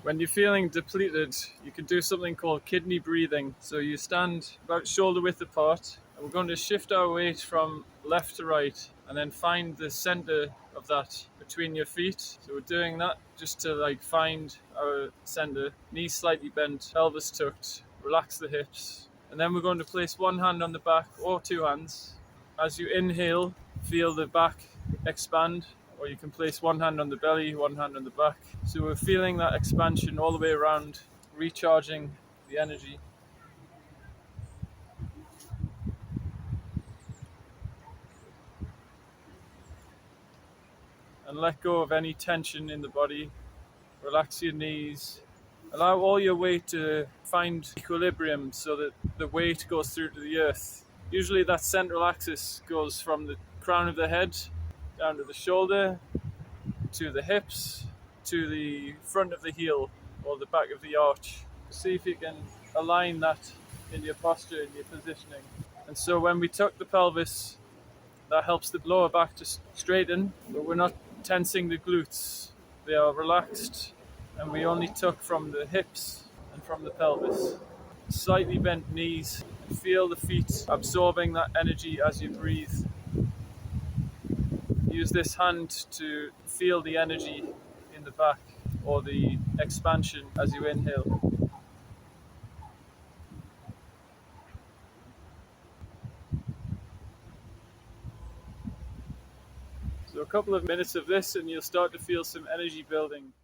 When you're feeling depleted, you can do something called kidney breathing. So you stand about shoulder width apart, and we're going to shift our weight from left to right and then find the center of that between your feet. So we're doing that just to find our center, knees slightly bent, pelvis tucked, relax the hips. And then we're going to place one hand on the back or two hands. As you inhale, feel the back expand, or you can place one hand on the belly, one hand on the back. So we're feeling that expansion all the way around, recharging the energy. And let go of any tension in the body. Relax your knees. Allow all your weight to find equilibrium so that the weight goes through to the earth. Usually that central axis goes from the crown of the head down to the shoulder, to the hips, to the front of the heel or the back of the arch. See if you can align that in your posture, in your positioning. And so when we tuck the pelvis, that helps the lower back to straighten, but we're not tensing the glutes. They are relaxed, and we only tuck from the hips and from the pelvis. Slightly bent knees. Feel the feet absorbing that energy as you breathe. Use this hand to feel the energy in the back or the expansion as you inhale. So a couple of minutes of this and you'll start to feel some energy building.